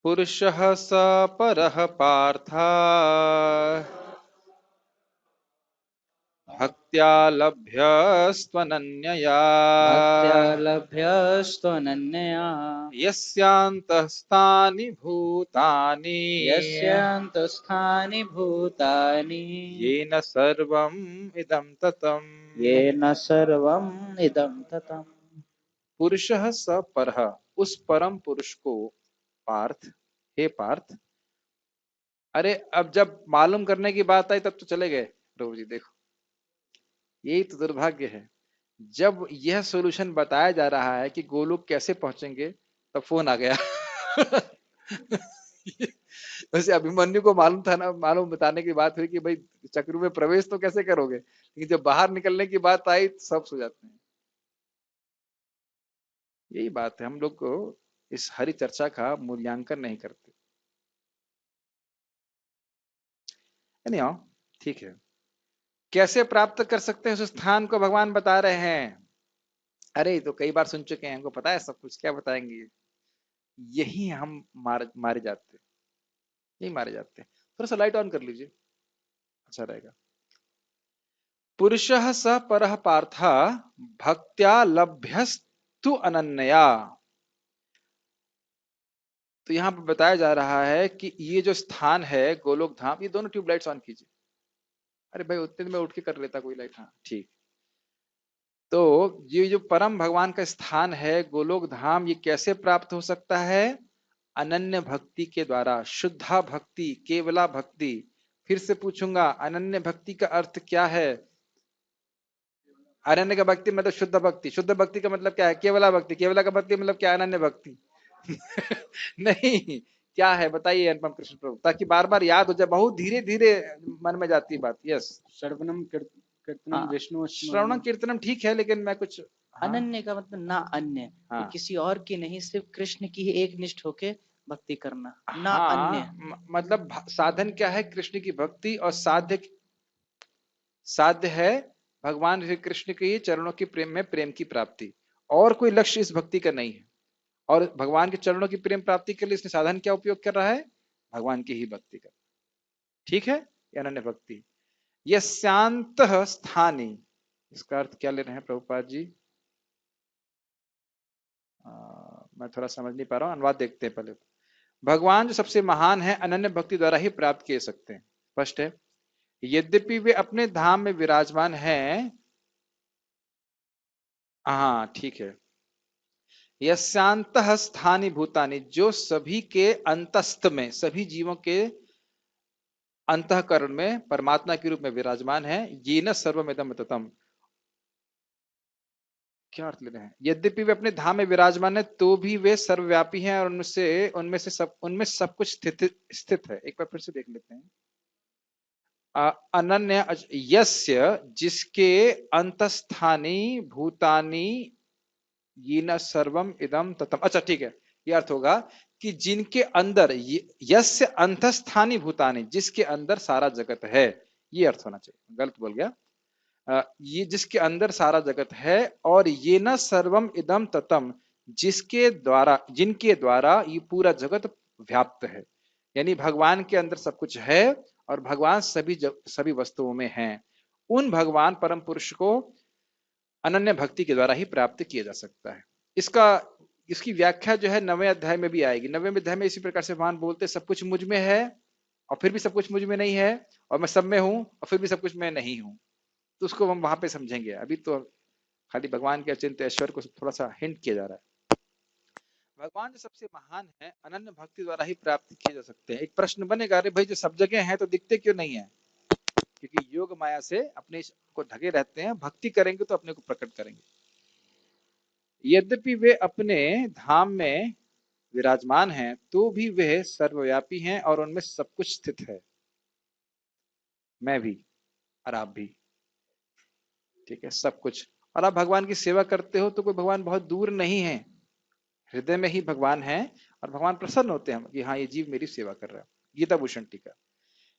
पुरुषः स परः पार्थ भक्त्या लभ्यस्त्वनन्यया भक्त्या लभ्यस्त्वनन्यया यस्यान्तःस्थानि भूतानि यस्यान्तस्थानि भूतानि येन सर्वम् इदं ततम्। येन सर्वम् इदं ततम्। पुरुषः स परः, उस परम पुरुष को पार्थ, हे पार्थ। अरे अब जब मालूम करने की बात आई तब तो चले गए प्रभु जी। देखो यही तो दुर्भाग्य है, जब यह सॉल्यूशन बताया जा रहा है कि गोलोक कैसे पहुंचेंगे तब फोन आ गया। वैसे अभिमन्यु को मालूम था ना, मालूम बताने की बात हुई कि भाई चक्र में प्रवेश तो कैसे करोगे, लेकिन जब बाहर निकलने की बात आई तो सब सो जाते हैं। यही बात है, हम लोग को इस हरि चर्चा का मूल्यांकन नहीं करते। anyhow, ठीक है। कैसे प्राप्त कर सकते हैं उस स्थान को भगवान बता रहे हैं। अरे तो कई बार सुन चुके हैं, हमको पता है सब कुछ, क्या बताएंगे। यही हम मारे जाते, यही मारे जाते हैं। थोड़ा सा लाइट ऑन कर लीजिए, अच्छा रहेगा। पुरुषः स परः पार्थ भक्त्या लभ्यस्तु अनन्या। तो यहाँ पर बताया जा रहा है कि ये जो स्थान है गोलोक धाम, ये दोनों ट्यूबलाइट्स ऑन कीजिए। अरे भाई उतने में उठ के कर लेता कोई लाइट, हाँ ठीक। तो ये जो परम भगवान का स्थान है गोलोक धाम, ये कैसे प्राप्त हो सकता है? अनन्य भक्ति के द्वारा, शुद्धा भक्ति, केवला भक्ति। फिर से पूछूंगा, अनन्य भक्ति का अर्थ क्या है? अनन्य का भक्ति मतलब शुद्ध भक्ति, शुद्ध भक्ति का मतलब क्या है? केवला भक्ति, केवला का भक्ति मतलब क्या है? अनन्य भक्ति। नहीं, क्या है बताइए अनुपम कृष्ण प्रभु, ताकि बार बार याद हो जाए, बहुत धीरे धीरे मन में जाती है बात। यस, श्रवणम कीर्तनम हाँ, विष्णु श्रवणम स्मरणम। कीर्तनम ठीक है, लेकिन मैं कुछ, हाँ अनन्य का मतलब ना अन्य, कि हाँ किसी और की नहीं, सिर्फ कृष्ण की ही एक निष्ठ होके भक्ति करना, ना अन्य। हाँ, मतलब साधन क्या है? कृष्ण की भक्ति, और साध्य, साध्य है भगवान श्री कृष्ण के चरणों की प्रेम में प्रेम की प्राप्ति। और कोई लक्ष्य इस भक्ति का नहीं है। और भगवान के चरणों की प्रेम प्राप्ति के लिए इसने साधन क्या उपयोग कर रहा है? भगवान की ही भक्ति का। ठीक है, ये अनन्य भक्ति। यह शांत स्थानी, इसका अर्थ क्या ले रहे हैं प्रभुपाद जी? मैं थोड़ा समझ नहीं पा रहा हूं, अनुवाद देखते हैं पहले। भगवान जो सबसे महान है, अनन्य भक्ति द्वारा ही प्राप्त किए सकते हैं, स्पष्ट है। यद्यपि वे अपने धाम में विराजमान हैं, हाँ ठीक है। यस्यांत स्थानी भूतानि, जो सभी के अंतस्थ में, सभी जीवों के अंतःकरण में परमात्मा के रूप में विराजमान है। ये न सर्वमिदं ततम, क्या अर्थ ले रहे हैं? यद्यपि वे अपने धाम में विराजमान है तो भी वे सर्वव्यापी हैं, और उनमें सब कुछ स्थित है। एक बार फिर से देख लेते हैं। अनन्य यस्य, जिसके अंतस्थानी भूतानी, ये न सर्वम इदम ततम। अच्छा ठीक है, ये अर्थ होगा कि जिनके अंदर, यस्य अंतस्थानी भूतानी, जिसके अंदर सारा जगत है, ये अर्थ होना चाहिए, गलत बोल गया। ये जिसके अंदर सारा जगत है, और ये न सर्वम इदम ततम, जिसके द्वारा, जिनके द्वारा ये पूरा जगत व्याप्त है। यानी भगवान के अंदर सब कुछ है, और भगवान सभी वस्तुओं में हैं। उन भगवान परम पुरुष को अनन्य भक्ति के द्वारा ही प्राप्त किया जा सकता है। इसका, इसकी व्याख्या जो है 9वें अध्याय में भी आएगी। 9वें अध्याय में इसी प्रकार से भगवान बोलते, सब कुछ मुझ में है और फिर भी सब कुछ मुझ में नहीं है, और मैं सब में हूं और फिर भी सब कुछ मैं नहीं हूं। तो उसको हम वहां पे समझेंगे। अभी तो खाली भगवान के अचिंत्य ऐश्वर्य को थोड़ा सा हिंट किया जा रहा है। भगवान जो सबसे महान है, अनन्य भक्ति द्वारा ही प्राप्त किए जा सकते हैं। एक प्रश्न बनेगा, अरे भाई जो सब जगह है तो दिखते क्यों नहीं है? क्योंकि योग माया से अपने को ढके रहते हैं, भक्ति करेंगे तो अपने को प्रकट करेंगे। यद्यपि वे अपने धाम में विराजमान हैं तो भी वे सर्वव्यापी हैं, और उनमें सब कुछ स्थित है, मैं भी और आप भी। ठीक है, सब कुछ। और आप भगवान की सेवा करते हो तो कोई भगवान बहुत दूर नहीं है, हृदय में ही भगवान है, और भगवान प्रसन्न होते हैं कि हाँ ये जीव मेरी सेवा कर रहा है। गीता भूषण टीका।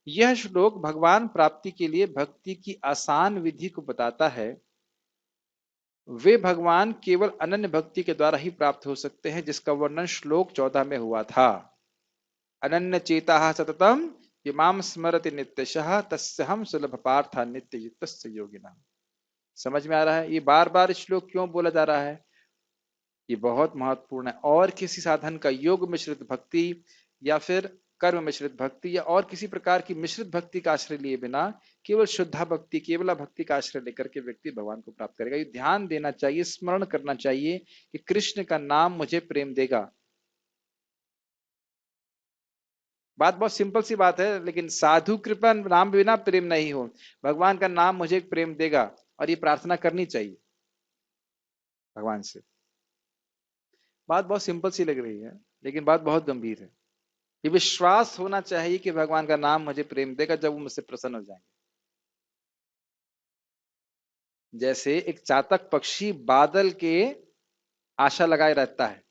यह श्लोक भगवान प्राप्ति के लिए भक्ति की आसान विधि को बताता है। वे भगवान केवल अनन्य भक्ति के द्वारा ही प्राप्त हो सकते हैं, जिसका वर्णन श्लोक 14 में हुआ था। अनन्य चेता सततम इमाम स्मरति नित्यशः तस्यहम सुलभ पार्था नित्य युक्तस्य योगिना। समझ में आ रहा है ये बार बार श्लोक क्यों बोला जा रहा है? ये बहुत महत्वपूर्ण है। और किसी साधन का योग मिश्रित भक्ति या फिर कर्म मिश्रित भक्ति या और किसी प्रकार की मिश्रित भक्ति का आश्रय लिए बिना केवल शुद्धा भक्ति, केवल भक्ति का आश्रय लेकर के व्यक्ति भगवान को प्राप्त करेगा। ये ध्यान देना चाहिए, स्मरण करना चाहिए कि कृष्ण का नाम मुझे प्रेम देगा। बात बहुत सिंपल सी बात है, लेकिन साधु कृपा नाम बिना प्रेम नहीं हो। भगवान का नाम मुझे प्रेम देगा, और ये प्रार्थना करनी चाहिए भगवान से। बात बहुत सिंपल सी लग रही है, लेकिन बात बहुत गंभीर है। ये विश्वास होना चाहिए कि भगवान का नाम मुझे प्रेम देगा जब वो मुझसे प्रसन्न हो जाएंगे। जैसे एक चातक पक्षी बादल के आशा लगाए रहता है।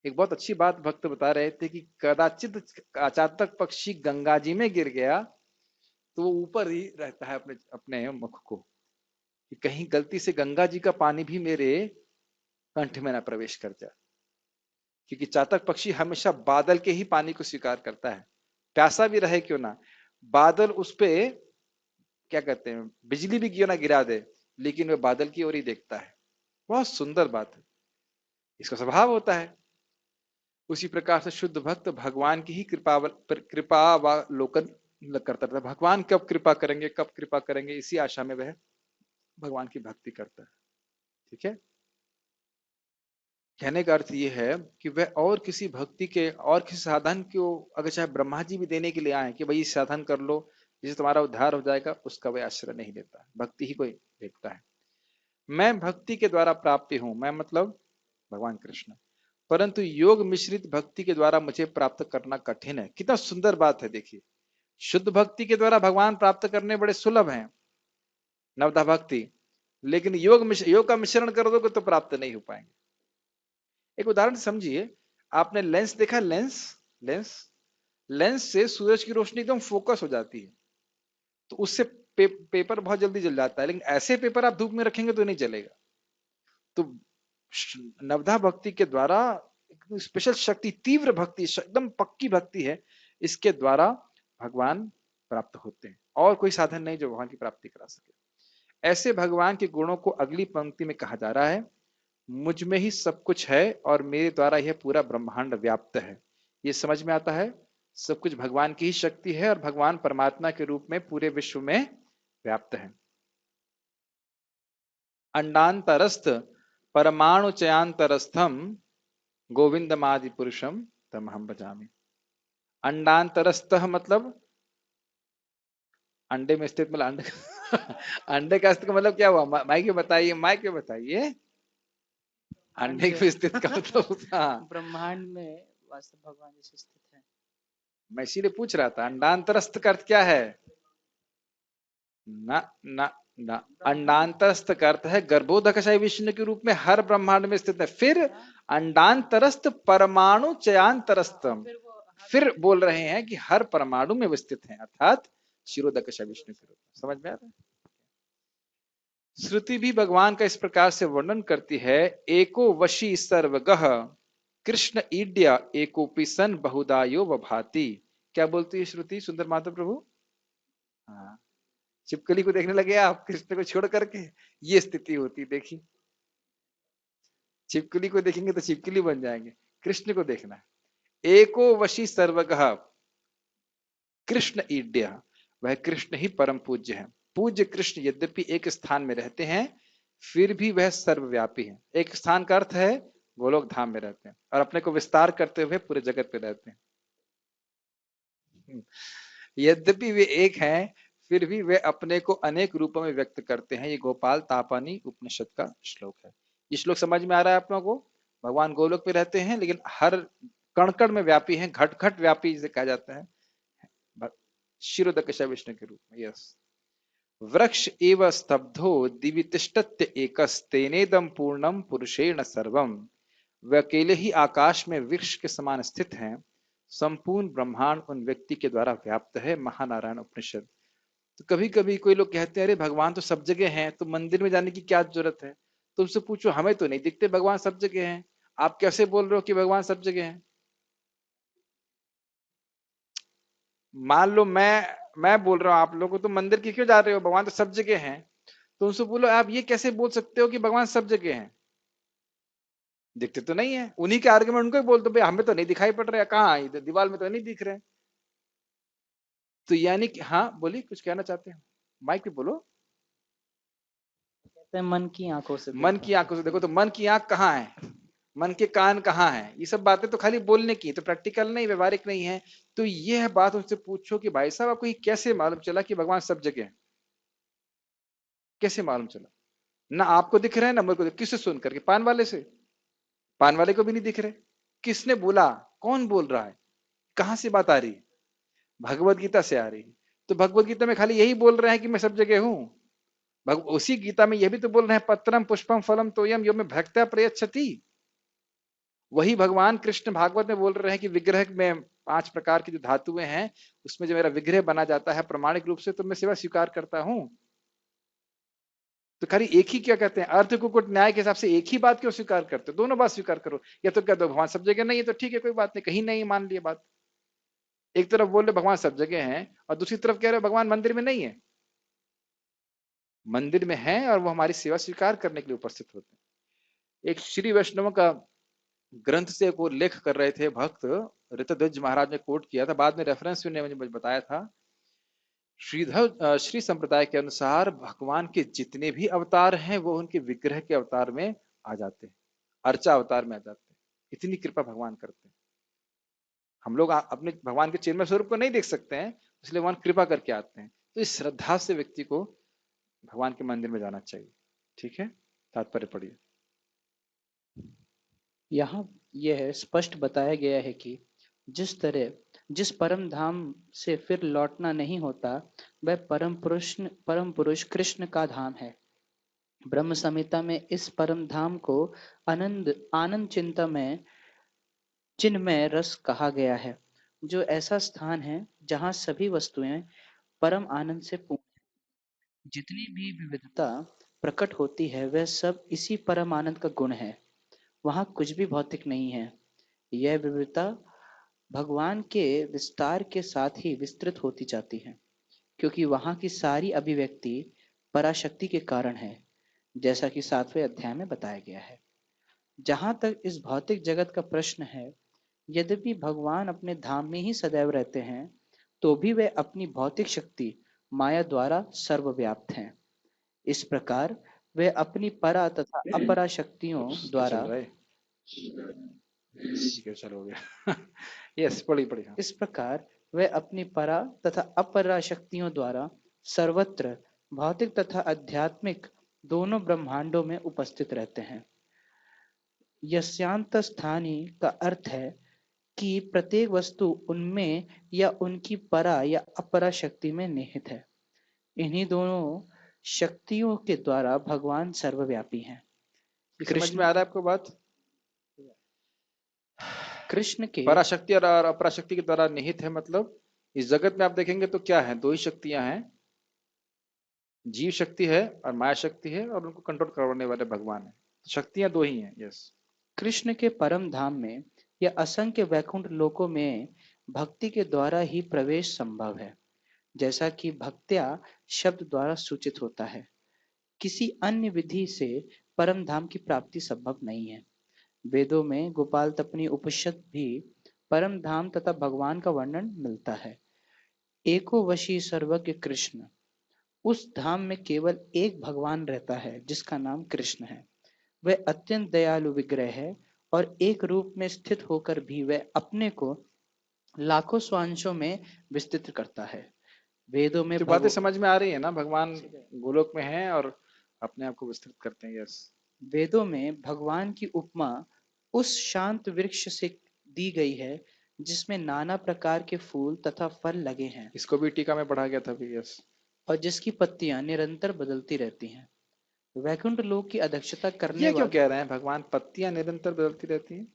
एक बहुत अच्छी बात भक्त बता रहे थे कि कदाचित चातक पक्षी गंगा जी में गिर गया तो वो ऊपर ही रहता है अपने अपने मुख को, कि कहीं गलती से गंगा जी का पानी भी मेरे कंठ में ना प्रवेश कर जाए। क्योंकि चातक पक्षी हमेशा बादल के ही पानी को स्वीकार करता है, प्यासा भी रहे क्यों ना। बादल उस पे क्या कहते हैं, बिजली भी क्यों ना गिरा दे, लेकिन वह बादल की ओर ही देखता है। बहुत सुंदर बात है, इसका स्वभाव होता है। उसी प्रकार से शुद्ध भक्त भगवान की ही कृपावलोकन करता रहता है। भगवान कब कृपा करेंगे, कब कृपा करेंगे, इसी आशा में वह भगवान की भक्ति करता है। ठीक है, कहने का अर्थ यह है कि वह और किसी भक्ति के और किसी साधन को, अगर चाहे ब्रह्मा जी भी देने के लिए आए कि भाई साधन कर लो जिससे तुम्हारा उद्धार हो जाएगा, उसका वह आश्रय नहीं लेता। भक्ति ही कोई देखता है। मैं भक्ति के द्वारा प्राप्ति हूं, मैं मतलब भगवान कृष्ण, परंतु योग मिश्रित भक्ति के द्वारा मुझे प्राप्त करना कठिन है। कितना सुंदर बात है, देखिए। शुद्ध भक्ति के द्वारा भगवान प्राप्त करने बड़े सुलभ हैं, नवधा भक्ति, लेकिन योग का मिश्रण कर दोगे तो प्राप्त नहीं हो पाएंगे। एक उदाहरण समझिए, आपने लेंस देखा? लेंस लेंस लेंस से सूरज की रोशनी एकदम फोकस हो जाती है, तो उससे पेपर बहुत जल्दी जल जाता है। लेकिन ऐसे पेपर आप धूप में रखेंगे तो नहीं जलेगा। तो नवधा भक्ति के द्वारा स्पेशल शक्ति, तीव्र भक्ति, एकदम पक्की भक्ति है, इसके द्वारा भगवान प्राप्त होते हैं। और कोई साधन नहीं जो भगवान की प्राप्ति करा सके। ऐसे भगवान के गुणों को अगली पंक्ति में कहा जा रहा है, मुझ में ही सब कुछ है और मेरे द्वारा यह पूरा ब्रह्मांड व्याप्त है। ये समझ में आता है, सब कुछ भगवान की ही शक्ति है और भगवान परमात्मा के रूप में पूरे विश्व में व्याप्त है। अंडांतरस्थ परमाणु चयांतरस्थम गोविंदमादि पुरुषम तम हम भजामि। अंडांतरस्थ मतलब अंडे में स्थित, मतलब अंडे अंडे का अस्तित्व मतलब क्या हुआ? माइक में बताइए, माइक में बताइए। अंडे में स्थित का मतलब हाँ, ब्रह्मांड में वास्तव भगवान जैसे स्थित है। मैं इसीलिए पूछ रहा था अंडांतरस्थ का अर्थ क्या है? ना ना ना, अंडांतरस्थ का अर्थ है गर्भोदकशाई विष्णु के रूप में हर ब्रह्मांड में स्थित है। फिर अंडांतरस्थ परमाणु चयांतरस्थम, फिर बोल रहे हैं कि हर परमाणु में वो स्थित है, अर्थात शिरोदकशाई विष्णु के रूप में। समझ में आ रहा है? श्रुति भी भगवान का इस प्रकार से वर्णन करती है, एको वशी सर्वगः कृष्ण ईड्य एकोपि सन बहुदायो वभाति। क्या बोलती है श्रुति, सुंदर माधव प्रभु? हाँ, छिपकली को देखने लगे आप कृष्ण को छोड़ करके, ये स्थिति होती। देखी, छिपकली को देखेंगे तो छिपकली बन जाएंगे, कृष्ण को देखना है। एको वशी सर्वगः कृष्ण ईड्य, वह कृष्ण ही परम पूज्य है। पूज्य कृष्ण यद्यपि एक स्थान में रहते हैं, फिर भी वह सर्वव्यापी है। एक स्थान का अर्थ है गोलोक धाम में रहते हैं, और अपने को विस्तार करते हुए पूरे जगत पे रहते हैं। यद्यपि वे एक हैं, फिर भी वे अपने को अनेक रूपों में व्यक्त करते हैं। ये गोपाल तापानी उपनिषद का श्लोक है। ये श्लोक समझ में आ रहा है आप लोगों को? भगवान गोलोक पे रहते हैं, लेकिन हर कण में व्यापी हैं, घट घट व्यापी जिसे कहा जाता है, शिरोदकशा विष्णु के रूप में। यस, वृक्ष एव स्तब्धो दिवि तिष्ठत्य एकस्तेनेदम पूर्णम पुरुषेण सर्वम। वे अकेले ही आकाश में वृक्ष के समान स्थित हैं, संपूर्ण ब्रह्मांड उन व्यक्ति के द्वारा व्याप्त है। महानारायण उपनिषद। तो कभी कभी कोई लोग कहते हैं, अरे भगवान तो सब जगह हैं, तो मंदिर में जाने की क्या जरूरत है? तुमसे पूछो, हमें तो नहीं दिखते भगवान सब जगह हैं, आप कैसे बोल रहे हो कि भगवान सब जगह हैं? मान लो मैं बोल रहा हूं आप लोगों को, तो मंदिर की क्यों जा रहे हो, भगवान तो सब जगह हैं। तो उनसे बोलो आप ये कैसे बोल सकते हो कि भगवान सब जगह हैं, दिखते तो नहीं है। उन्हीं के आर्गुमेंट उनको ही बोल दो, भाई हमें तो नहीं दिखाई पड़ रहा, कहाँ इधर दीवार में तो नहीं दिख रहे। तो यानी कि हाँ बोलिए, कुछ कहना चाहते हैं, माइक पे बोलो। कहते हैं मन की आंखों से मन देखा। की आंखों से देखो, तो मन की आंख कहाँ है, मन के कान कहाँ है, ये सब बातें तो खाली बोलने की, तो प्रैक्टिकल नहीं, व्यवहारिक नहीं है। तो यह बात उनसे पूछो कि भाई साहब आपको ये कैसे मालूम चला कि भगवान सब जगह है, कैसे मालूम चला, ना आपको दिख रहे हैं ना मेरे को किससे सुन करके, पान वाले से, पान वाले को भी नहीं दिख रहे, किसने बोला, कौन बोल रहा है, कहां से बात आ रही है, भगवत गीता से आ रही है। तो भगवत गीता में खाली यही बोल रहे हैं कि मैं सब जगह हूं, उसी गीता में यह भी तो बोल रहे हैं, पत्रम पुष्पम फलम तोयम यो में भक्त्या प्रयच्छति। वही भगवान कृष्ण भागवत में बोल रहे हैं कि विग्रह में 5 प्रकार की जो धातुएं हैं, उसमें जो मेरा विग्रह बना जाता है प्रमाणिक रूप से, तो मैं सेवा स्वीकार करता हूं। तो खाली एक ही क्या कहते हैं, अर्थ को कुट न्याय के हिसाब से एक ही बात क्यों स्वीकार करते हो, दोनों बात स्वीकार करो। या तो कह दो भगवान सब जगह नहीं है, तो ठीक है कोई बात नहीं, कहीं नहीं मान लिया बात। एक तरफ बोल रहे भगवान सब जगह है, और दूसरी तरफ कह रहे हो भगवान मंदिर में नहीं है। मंदिर में है और वो हमारी सेवा स्वीकार करने के लिए उपस्थित होते हैं। एक श्री वैष्णव का ग्रंथ से एक और लेख कर रहे थे भक्त, ऋतध्वज महाराज ने कोट किया था, बाद में रेफरेंस उन्होंने मुझे बताया था। श्रीधर श्री संप्रदाय के अनुसार भगवान के जितने भी अवतार हैं वो उनके विग्रह के अवतार में आ जाते हैं, अर्चा अवतार में आ जाते हैं। इतनी कृपा भगवान करते हैं। हम लोग अपने भगवान के चिन्मय स्वरूप को नहीं देख सकते हैं, इसलिए भगवान कृपा करके आते हैं। तो इस श्रद्धा से व्यक्ति को भगवान के मंदिर में जाना चाहिए। ठीक है, तात्पर्य पढ़िए। यहाँ यह स्पष्ट बताया गया है कि जिस परम धाम से फिर लौटना नहीं होता, वह परम पुरुष कृष्ण का धाम है। ब्रह्म संहिता में इस परम धाम को आनंद चिन्मय रस कहा गया है, जो ऐसा स्थान है जहाँ सभी वस्तुएं परम आनंद से पूर्ण। जितनी भी विविधता प्रकट होती है वह सब इसी परम आनंद का गुण है। वहाँ कुछ भी भौतिक नहीं है। यह विविधता भगवान के विस्तार के साथ ही विस्तृत होती जाती है, क्योंकि वहाँ की सारी अभिव्यक्ति पराशक्ति के कारण है, जैसा कि 7वें अध्याय में बताया गया है। जहाँ तक इस भौतिक जगत का प्रश्न है, यद्यपि भगवान अपने धाम में ही सदैव रहते हैं, तो भी वे अपनी भौतिक शक्ति माया द्वारा सर्वव्याप्त हैं। इस प्रकार वे अपनी परा तथा अपरा शक्तियों क्या चल द्वारा रहा है, ठीक है चलो हो गया। यस पढ़ी पढ़ी हाँ। इस प्रकार वे अपनी परा तथा अपरा शक्तियों द्वारा सर्वत्र भौतिक तथा आध्यात्मिक दोनों ब्रह्मांडों में उपस्थित रहते हैं। यस्यांत स्थानी का अर्थ है कि प्रत्येक वस्तु उनमें या उनकी परा या अपरा शक्ति में निहित है। इन्हीं दोनों शक्तियों के द्वारा भगवान सर्वव्यापी हैं। ये समझ कृष्ण में आ रहा है आपको बात, कृष्ण के पराशक्ति और अपराशक्ति के द्वारा निहित है, मतलब इस जगत में आप देखेंगे तो क्या है, दो ही शक्तियां हैं, जीव शक्ति है और माया शक्ति है, और उनको कंट्रोल करने वाले भगवान है। शक्तियां दो ही हैं। यस, कृष्ण के परम धाम में या असंख्य वैकुंठ लोकों में भक्ति के द्वारा ही प्रवेश संभव है, जैसा कि भक्त्या शब्द द्वारा सूचित होता है। किसी अन्य विधि से परम धाम की प्राप्ति संभव नहीं है। वेदों में गोपाल तपनी उपनिषद भी परम धाम तथा भगवान का वर्णन मिलता है। एको वशी सर्वज्ञ कृष्ण, उस धाम में केवल एक भगवान रहता है जिसका नाम कृष्ण है। वह अत्यंत दयालु विग्रह है और एक रूप में स्थित होकर भी वह अपने को लाखों स्वांशों में विस्तृत करता है। वेदों में तो बातें समझ में आ रही है ना, भगवान गोलोक में है और अपने आप को विस्तृत करते हैं। यस, वेदों में भगवान की उपमा उस शांत वृक्ष से दी गई है जिसमें नाना प्रकार के फूल तथा फल लगे हैं इसको भी टीका में पढ़ा गया था भी। यस, और जिसकी पत्तियां निरंतर बदलती रहती हैं। वैकुंठ लोक की अध्यक्षता करने ये क्यों वाले कह रहे हैं भगवान पत्तियां निरंतर बदलती रहती हैं।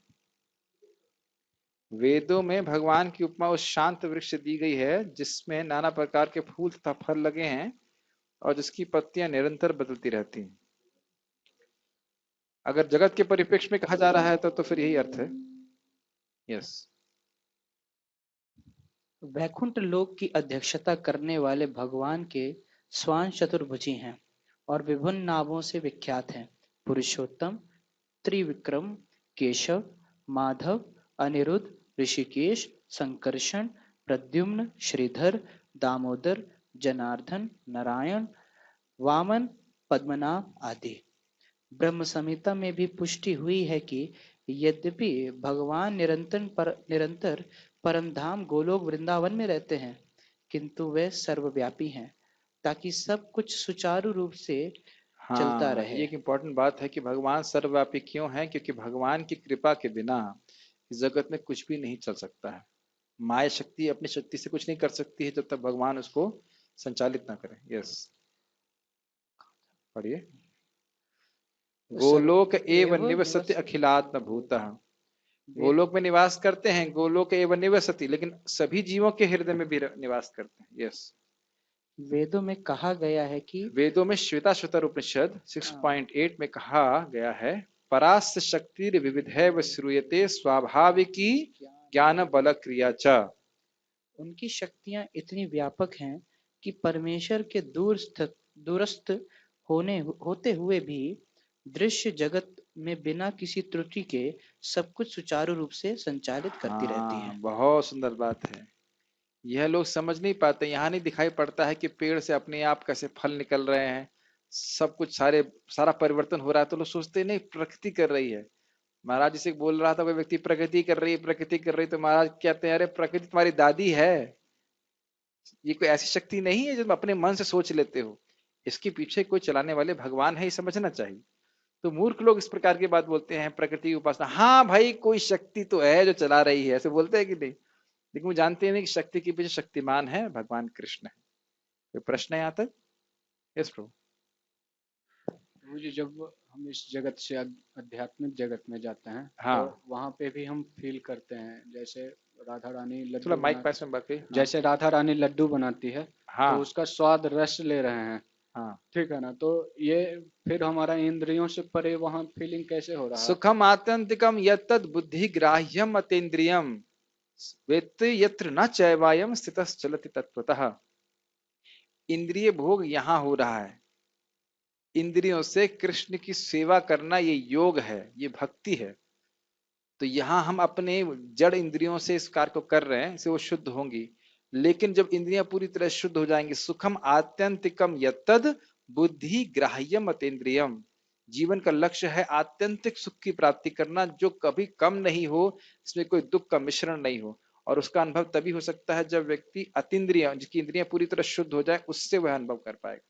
वेदों में भगवान की उपमा उस शांत वृक्ष से दी गई है जिसमें नाना प्रकार के फूल तथा फल लगे हैं और जिसकी पत्तियां निरंतर बदलती रहती हैं। अगर जगत के परिप्रेक्ष्य में कहा जा रहा है तो फिर यही अर्थ है। यस, वैकुंठ लोक की अध्यक्षता करने वाले भगवान के स्वान चतुर्भुजी हैं और विभिन्न नामों से विख्यात हैं। पुरुषोत्तम, त्रिविक्रम, केशव, माधव, अनिरुद्ध, ऋषिकेश, संकर्षण, प्रद्युम्न, श्रीधर, दामोदर, जनार्दन, नारायण, वामन, पद्मनाभ आदि। ब्रह्म संहिता में भी पुष्टि हुई है कि यद्यपि भगवान निरंतर परमधाम गोलोक वृंदावन में रहते हैं, किंतु वे सर्वव्यापी हैं, ताकि सब कुछ सुचारू रूप से चलता हाँ, रहे। ये एक इम्पोर्टेंट बात है कि भगवान सर्वव्यापी क्यों है, क्योंकि भगवान की कृपा के बिना इस जगत में कुछ भी नहीं चल सकता है। माया शक्ति अपनी शक्ति से कुछ नहीं कर सकती है जब तक भगवान उसको संचालित ना करे। यस, पढ़िए। सर्व गोलोक एव एव निवसति निवसति अखिलात्म भूतः। वेद गोलोक में निवास करते हैं, गोलोक एव निवसति, लेकिन सभी जीवों के हृदय में भी निवास करते हैं। यस, वेदों में कहा गया है कि वेदों में श्वेताश्वतर उपनिषद 6.8 में कहा गया है, परास्य शक्ति विविधैव श्रूयते स्वाभाविकी ज्ञान बल क्रिया च। उनकी शक्तियां इतनी व्यापक हैं कि परमेश्वर के दूरस्थ होते हुए भी दृश्य जगत में बिना किसी त्रुटि के सब कुछ सुचारू रूप से संचालित करती रहती हाँ, है। बहुत सुंदर बात है। यह लोग समझ नहीं पाते, यहाँ नहीं दिखाई पड़ता है कि पेड़ से अपने आप कैसे फल निकल रहे हैं, सब कुछ सारा परिवर्तन हो रहा है, तो लोग सोचते नहीं प्रकृति कर रही है। महाराज जिसे बोल रहा था कोई व्यक्ति, प्रकृति कर रही है, प्रकृति कर रही है, तो महाराज कहते हैं अरे प्रकृति तुम्हारी दादी है, ये कोई ऐसी शक्ति नहीं है जो तुम अपने मन से सोच लेते हो, इसके पीछे कोई चलाने वाले भगवान है, ये समझना चाहिए। तो मूर्ख लोग इस प्रकार की बात बोलते हैं, प्रकृति की उपासना, हाँ भाई कोई शक्ति तो है जो चला रही है, ऐसे बोलते हैं कि नहीं, लेकिन वो जानते नहीं कि शक्ति के पीछे शक्तिमान है भगवान कृष्ण है। कोई प्रश्न है यहाँ तक? यस प्रभु। मुझे जब हम इस जगत से आध्यात्मिक जगत में जाते हैं तो हाँ, वहाँ पे भी हम फील करते हैं, जैसे राधा रानी थोड़ा लड्डू माइक बना पास में बात करिए। हाँ जैसे राधा रानी लड्डू बनाती है तो हाँ उसका स्वाद रस ले रहे हैं, हाँ। ठीक है ना। तो ये फिर हमारा इंद्रियों से परे वहाँ फीलिंग कैसे हो रहा है? सुखम आत्यंतिकम यत्तद् बुद्धि ग्राह्यम अतीन्द्रियम वेत्ति यत्र न चैवायम स्थितश्चलति तत्वतः। इंद्रिय भोग यहाँ हो रहा है, इंद्रियों से कृष्ण की सेवा करना ये योग है, ये भक्ति है। तो यहाँ हम अपने जड़ इंद्रियों से इस कार्य को कर रहे हैं, इससे वो शुद्ध होंगी। लेकिन जब इंद्रियां पूरी तरह शुद्ध हो जाएंगी, सुखम आत्यंतिकम यत्तद् बुद्धि ग्राह्यम अतीन्द्रियम, जीवन का लक्ष्य है आत्यंतिक सुख की प्राप्ति करना, जो कभी कम नहीं हो, इसमें कोई दुख का मिश्रण नहीं हो। और उसका अनुभव तभी हो सकता है जब व्यक्ति अतीन्द्रिय, जिसकी इंद्रियां पूरी तरह शुद्ध हो जाए, उससे वह अनुभव कर पाएगा।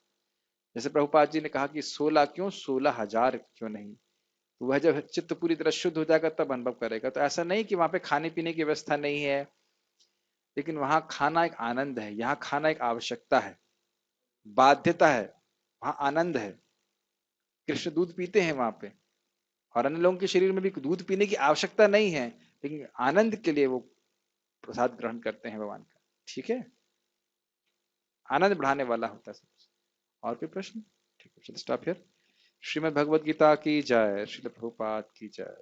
जैसे प्रभुपाद जी ने कहा कि 16 क्यों, 16,000 क्यों नहीं। तो वह जब चित्त पूरी तरह शुद्ध हो जाएगा तब अनुभव करेगा। तो ऐसा नहीं कि वहां पे खाने पीने की व्यवस्था नहीं है, लेकिन वहां खाना एक आनंद है, यहाँ खाना एक आवश्यकता है, बाध्यता है, वहां आनंद है। कृष्ण दूध पीते हैं वहां पे, और अन्य लोगों के शरीर में भी दूध पीने की आवश्यकता नहीं है, लेकिन आनंद के लिए वो प्रसाद ग्रहण करते हैं भगवान का। ठीक है, आनंद बढ़ाने वाला होता है सब कुछ। और कोई प्रश्न? ठीक है, चलो स्टॉप हियर। श्रीमद् भगवद गीता की जय, श्रील प्रभुपाद की जय।